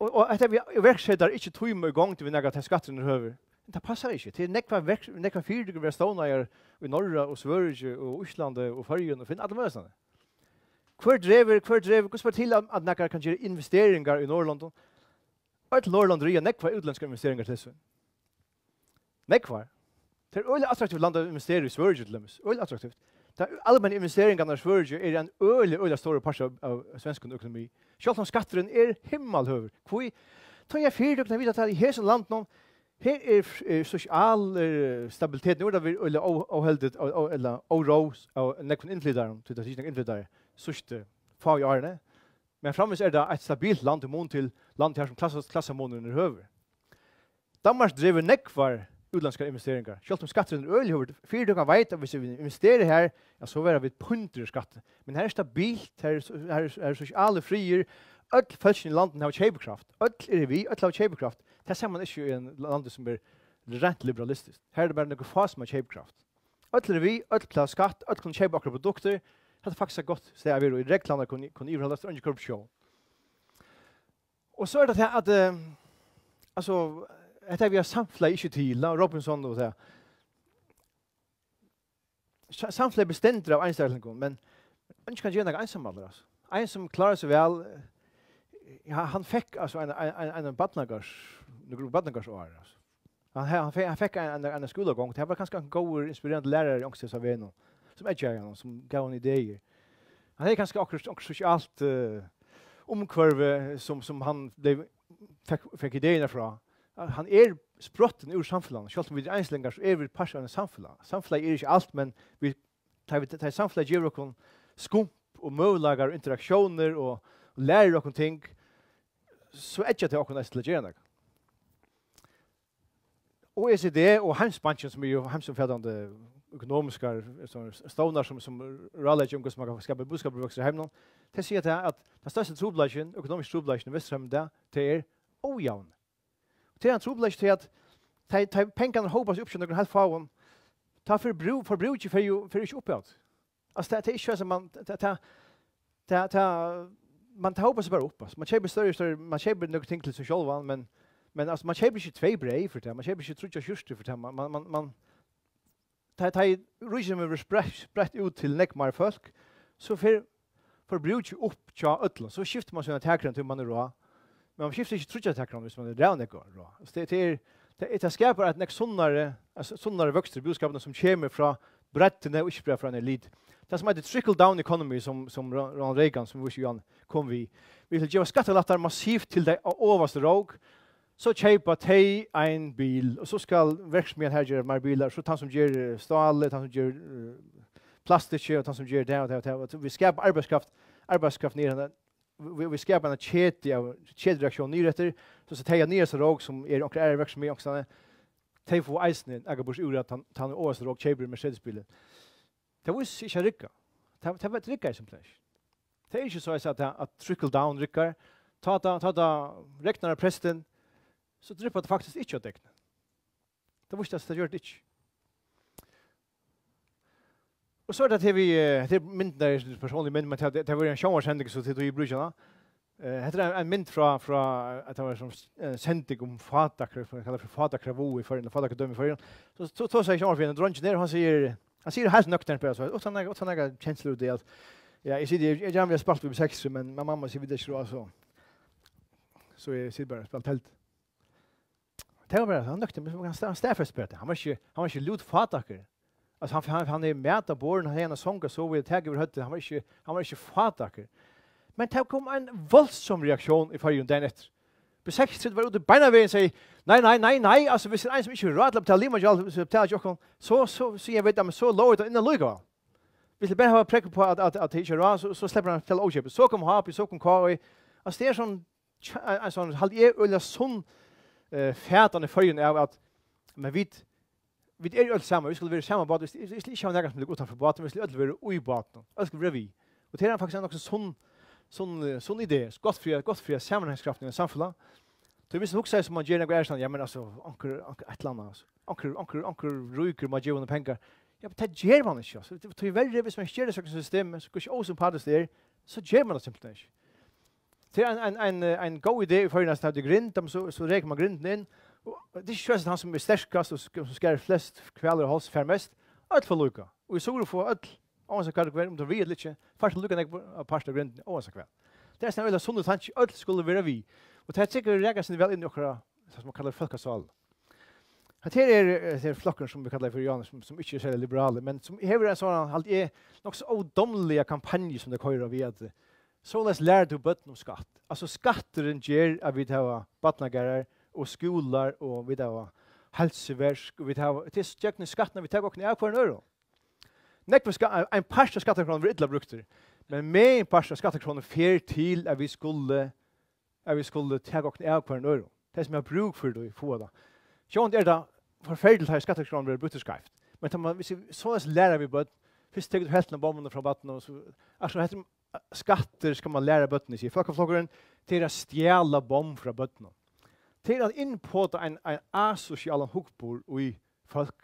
Og at vi verksetter ikke tror i gang til vi nægger til skatterne høver. Det passar ikke. Det er nekva fyrdiger ved ståneier i Norra og Sverige og Osland og Fyrjun og Finn, alle møsene. Hver drever, hvordan var til at nekva kan gjøre investeringer i Norrland? Alt Norrland ryer nekva utlandske investeringer til seg. Nekva. Det er øyelig attraktivt land å investere i Sverige til dem. Øyelig attraktivt. Allmänna investeringarna i Sverige är en öliga stora part av svensk ekonomi. Själv om skatten är himmelhöver. Kvui tar jag fyra och vidare i hela landet här är social stabilitet nu där vi eller ohäldigt eller oros och nekon inflytare till det sista inflytare sista få år. Men framvis är det ett stabilt land i mån till land här som klassamånen är höver. Danmark driver nekvar utländska investeringar. Själv om skatten är ölighöver. Fyra dagar vet att hvis vi investerar här, ja, så är vi punter skatt. Men här är stabilt, här är sociala frier. Öll fölkjen i landet har köpkraft. Öll är vi, öll har köpkraft. Det ser man inte i en land som är rent liberalistiskt. Här är det bara något fas med köpkraft. Öll är vi, öll klarar skatt, öll kan köpa akkurat produkter. Det är faktiskt gott. Så är vi i reglerna kan ivra under korruption. Och så är det att alltså det vi har samfla ikke til, Robinson og det. Samfla bestender av enstællingon, men han kan gjøre noe ensammaler. En som klarer seg vel, ja, han fikk altså en badnagarsår. Han fikk en skolegång. Det var kanskje en god inspirerende lærer i Ångstes av Veno, som edger som gav en ideer. Han hadde kanskje akkurat sosialt omkvarve som han fikk ideene fra. Han sprotten ur samfunnet. Selv om vi er enslingar, så vi parsar av en samfunnet. Samfunnet ikke alt, men vi tar samfunnet gjør oss skump og møvlagar og interaksjoner og lærer oss ting, så er det til oss nesten til å gjøre. OECD og Heimsbanken, som er jo heimsomfærdende økonomiske stånar som rallegger hvordan man kan skapa budskapsvokser i heimene, det sier at den største trobladjen, økonomiske trobladjen i Vesterheim, det er ojavn. Det er en trobladj til at pengarna hoppas upp några halv faun. Ta förbruk för inte uppåt. Alltså det är inte så man hoppas bara upp. Man köper större, man köper något ting till sig själva, men alltså man köper inte två brev för det. Man köper inte trutja kyrster för det. Man ta rysen med sprätt ut till neckmar folk. Så för förbruker upp tja ödlan. Så skiftar man sina täckren till man är rå. Men man skiftar inte trutja täckren hvis man är rävnäckor rå. Så det skapar ett sunnare växter i budskapen som kommer från brettene och inte från en lid. Det som heter trickle-down economy som Ronald Reagan, som vi kom vi. Vi vill göra skattelattar massivt till det överste råg. Så köpa te en bil och så ska verksamheten här göra mer bilar. Så han som gör stål, han som gör plastik och han som gör det. Vi skapar arbetskraft ner. Vi skapar en kedjereaktion nyrätter. Så tar jag ner så råg som är och är verksamhet också. De får eisen Agabors ur att han överste råg köper Mercedes-bilen. Det var inte rikka. Det var rikka i sin plats. Det är inte så att trickle down rikkar. Ta räknar prästen så drippar det faktiskt inte att teckna. Det visste att det gör det inte. Och så är det vi mynd där personlig mynd, men det var en sjånvarsändning så till i brukarna. Det är en mynd från att det var som sändning om fatakre, kallar för fatakravo i förrän, fatakredöm i förrän. Så tar sig sjånvarfinen, drar inte ner och han säger helt nökternt på det. Och så han har känslor det att ja, jag gärna vill spalt vid 6, men mamma säger det inte så. Så jag sitter bara och spelar tält. Det var bara han nökte men han stäffelsperte. Han var inte lut fataker. Alltså han är med på borden, han är en sång så vi tag över hötte. Han var inte fataker. Men det kom en våldsam reaktion i förrjun den efter. På 6 var ute beina vägen säger nej, alltså hvis en som inte råd att betala lima så betalar jag så jag vet att så lågt innan lugga. Vi vill bara ha präck på att det inte råd så släpper han till oköp. Så kom happy, så kom kvar. Alltså det är sån halv sån färdande förrjun är att men vi är ju samma, vi skulle vara samma båt, vi skulle inte ha något som är utanför båten, vi skulle alla vara i båten. Alla skulle vara vi. Och det är faktiskt också sån idé, gott för sammanhangskraften i samhället. Så hvis man också säger som man ger några erkännande, ja men alltså, anker ett land alltså. Anker ryker man ger honom pengar. Ja, men det ger man inte. Så det är värre hvis man ger det sådana system, så går inte osympatiskt där, så ger man det simpelt inte. Det är en god idé i förrän att det är grind, så räker man grinden in. Det är inte han som är stärskast och som skär flest kvällar och hals för mest. Allt för lukka. Och i sol får allt, om det kan om det vill lite, fast lukka på parst av grinden och så kväll. Det är snarare sån att han allt skulle vara vi. Och det är säkert räcker sig väl in i några som man kallar folkasal. Här är flocken som vi kallar för Johannes som inte är så liberala, men som häver en sån allt är också odomliga kampanjer som det köra vi att så läs lär du bort om skatt. Alltså skatteren ger att vi tar barnagarar och skolor och vi tar hälsoverk och vi tar till stökna skatterna vi tar och ner på en euro. En parst av skattekronan var illa brukter. Men med en parst av skattekronan fer till att vi skulle ta och ner på en euro. Det som jag bruk för då i få då. Så det är det förfärligt här skattekronan blir brutterskrift. Men så lärar vi bara först tar du hälften av bomben från vatten och så alltså heter skatter ska man lära bötten i sig. Flockaren till att stjäla bomb från bötten. Till att inpåta en asocial hukbor i folk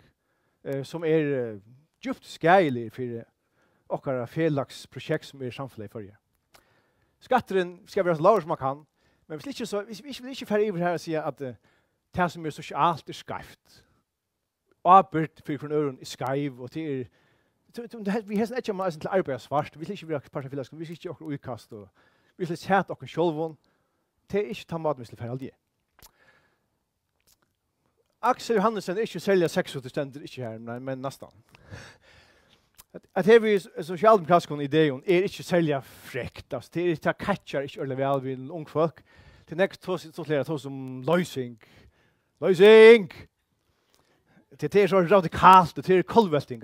som är djupt skadlig för åkara feldagsprojekt som är i samhället för. Skatteren ska vara så låg som man kan, men vi vill inte färre över här och säga att det som är socialt är skajft. Arbet för från öron är skajv och till vi har inte man till arbeta svart. Vi vill inte vara part av feldags, vi vill inte åka utkast och vi vill sätta och själva. Det är inte tamat med för allt det. Axel Johannesson är inte sälja 600 inte här men nästan. Att här vi socialdemokratiska idén är inte sälja fräckt. Alltså det är inte catchar inte eller väl vid ung folk. Till nästa så lära oss om lösning. Det är så radikalt, det är kolvälting.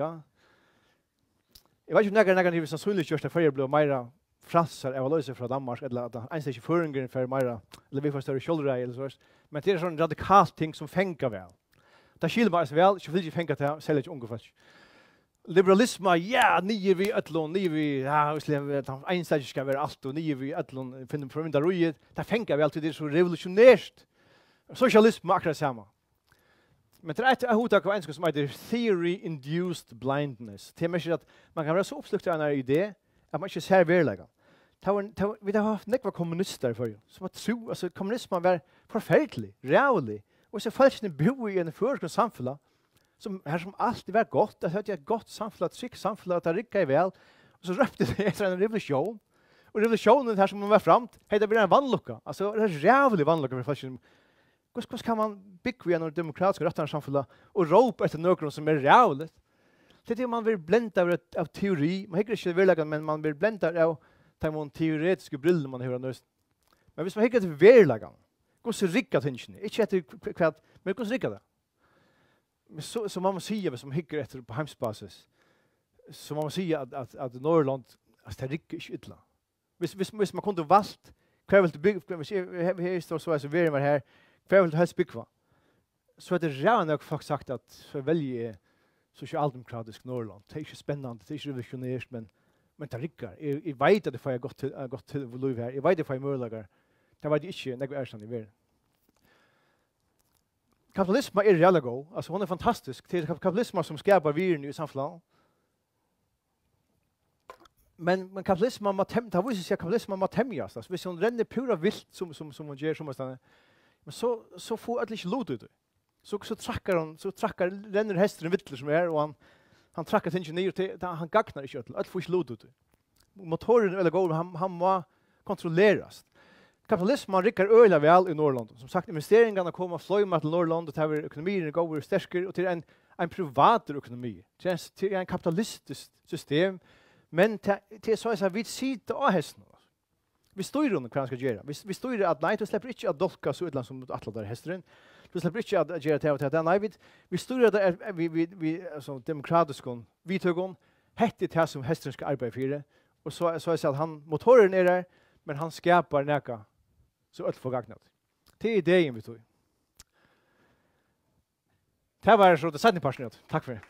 Jag vet inte när ni som synligt görs det för blir mer fransar av lösa från Danmark eller att en station föringen för mer eller vi får större shoulder eller så. Men det är sån radikalt ting som fänkar väl. Det skiljer bara väl, så vill ju fänka till sälja till ungefär. Liberalism, ja, ni vi ötlon, ni vi en station ska vara allt och ni vi ötlon finner från där röjet. Det fänkar väl till det så revolutionärt. Socialism akkurat samma. Men det är ett hotag av en som heter theory-induced blindness. Det är att man kan vara så uppslukt av en idé att man inte ser verkligheten. Vi har haft några kommunister för som har tro, alltså kommunismen var förfärlig, reallig. Och så falskne bo i en förskon samhälle som alltid var gott, att det är ett gott samhälle, ett tryggt samhälle, att det rikkar väl. Och så röpte det efter en revolution. Och revolutionen här som man var framt, det blir en vannlucka. Alltså det är jävligt vannlucka för folk. Hur kan man bygga en demokratisk rättare samhälle och ropa efter någon som är jävligt? Det är man vill blända av teori. Man hickar inte verkligen, men man vill blända av de teoretiska brillor man hör. Men hvis man hickar till verkligen, går så rikkat hinsken. Inte efter kvart, men går så rikkat det. Men så man måste säga, hvis man hickar efter på hemsbasis, så man måste säga att Norrland, alltså det rikker inte ytla. Hvis man kunde valt, kvar vill du bygga, hvis jag står så vi är här, kvar vill du helst bygga. Så är det redan nog folk sagt att så väljer socialdemokratisk Norrland. Det är inte spännande, det är inte revolutionärt, men det rikker. Jag vet att det får jag gått till liv här. Jag vet att det får jag möjliggör. Det var det inte när jag erkänner i världen. Kapitalismen är reella god. Alltså hon är fantastisk. Det är kapitalismen som skapar viren i samhället. Men kapitalismen har visat sig att kapitalismen må tämjas. Alltså, hvis hon renner pura vilt som hon gör sommarstående, men så får att inte lot ut det. Så renner hästen vittler som är och han trackar till ner till han gagnar i köttel. Allt får inte lot ut det. Motoren eller går han må kontrolleras. Kapitalismen rikker öliga väl i Norrland. Som sagt, investeringarna kommer flöjma till Norrland och tar ekonomin går stärker och till en privat ekonomi. Till en kapitalistiskt system. Men till så är vi sitter av hästen. Vi står under vad han ska göra. Vi står att nej, du släpper inte att dolka så utland som att där hästen. Du släpper inte att göra det nej, vi står där vi alltså demokratisk vi tog hette det som hästen ska arbeta för. Och så är så att han motoren är där, men han skapar näka så allt får gagnat. Det är idén vi tog. Det var så det sätter passionerat. Tack för det.